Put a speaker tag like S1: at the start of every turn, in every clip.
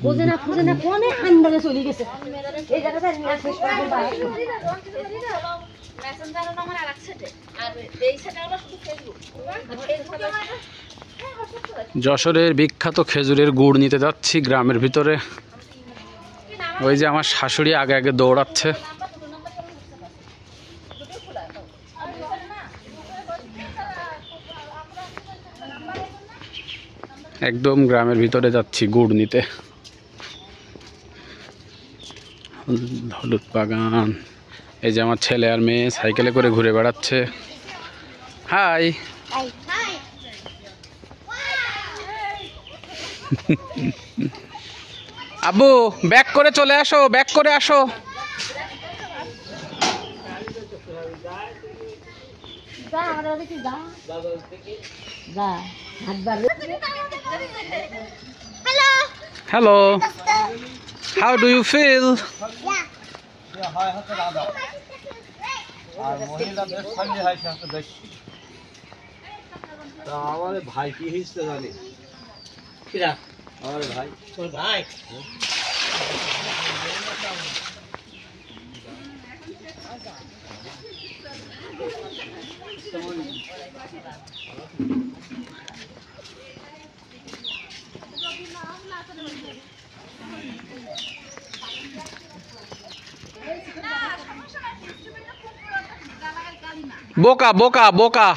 S1: বোঝে না খুঁজে না কোনে আন্দাজে চলে গেছে এই জায়গাটা নিয়ে শেষ করে মেসেঞ্জারে আমার আরেক সেটে আর এই সেটে হলো শুধু ফেসবুক
S2: যশোরের বিখ্যাত খেজুরের গুড় নিতে যাচ্ছি গ্রামের ভিতরে। ওই যে আমার শাশুড়ি আগে আগে দৌড়াচ্ছে। একদম গ্রামের ভিতরে যাচ্ছি গুড় নিতে। হলুদ বাগান, এই যে আমার ছেলে আর মেয়ে সাইকেলে করে ঘুরে বেড়াচ্ছে। হাই আব্বু, ব্যাক করে চলে আসো, ব্যাক করে আসো। Hello, how do you feel?
S3: আমার ভাই কি হিসতে জানি আমার ভাই তোর ভাই
S2: বোকা বোকা বোকা।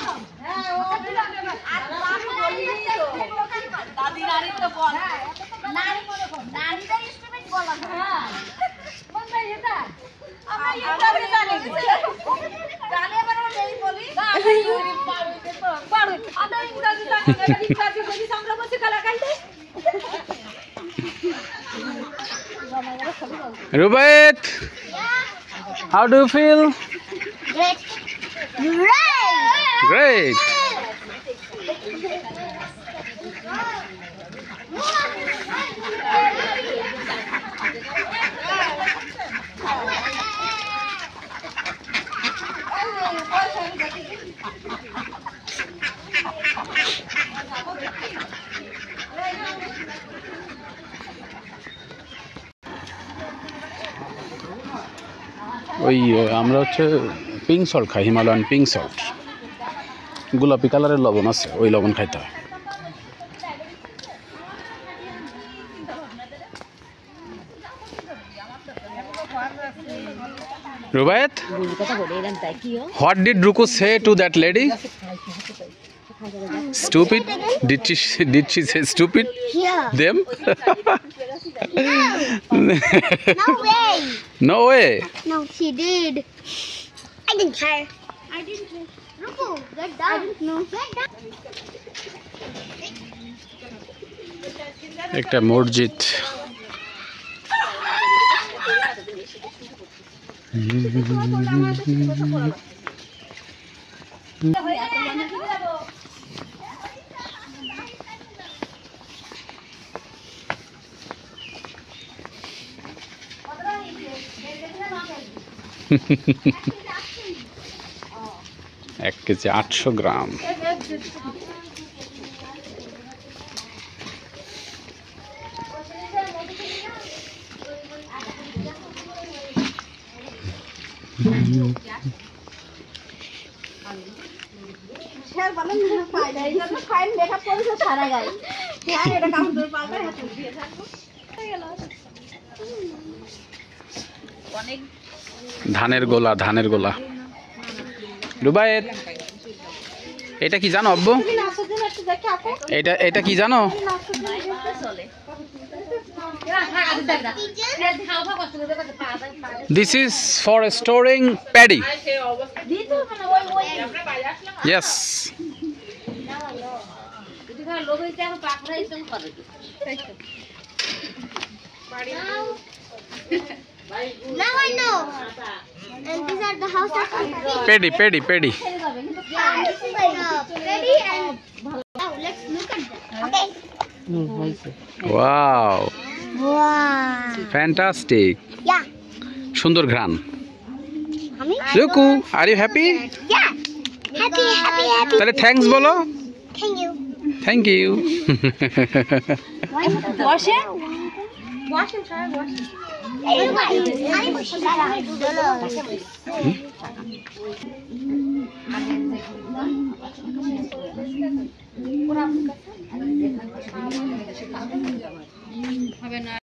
S2: Rubet, how do you feel?
S4: Great.
S2: Great. ওই আমরা হচ্ছে পিঙ্ক সল্ট খাই, হিমালয়ান পিঙ্ক সল্ট, গোলাপি কালারের লবণ আছে, ওই লবণ খাইতে হয়। Rubayat, what did Ruku say to that lady? Stupid? Did she say stupid?
S4: Yeah.
S2: Them?
S4: No way.
S2: No way.
S4: No, she did. I didn't care. I didn't care. Ruku, get down. I didn't know. Get down.
S2: একটা মসজিদ। এক KG 800 গ্রাম। ধানের গোলা, ধানের গোলা। রুবায়েত, এটা কি জানো আব্বু? এটা কি জানো? This is for storing paddy. Yes.
S4: Now I know. And these are the houses.
S2: Paddy.
S4: Yeah, this is paddy and now let's look at them. Okay.
S2: Wow.
S4: Wow.
S2: Fantastic.
S4: Yeah.
S2: সুন্দর ঘ্রাণ।
S4: Ruku,
S2: are you happy?
S4: Yeah. Happy.
S2: তাহলে thanks বলো।
S4: Thank you.
S2: Thank you.
S1: Wash it. Wash him, try wash him.
S4: Have a nice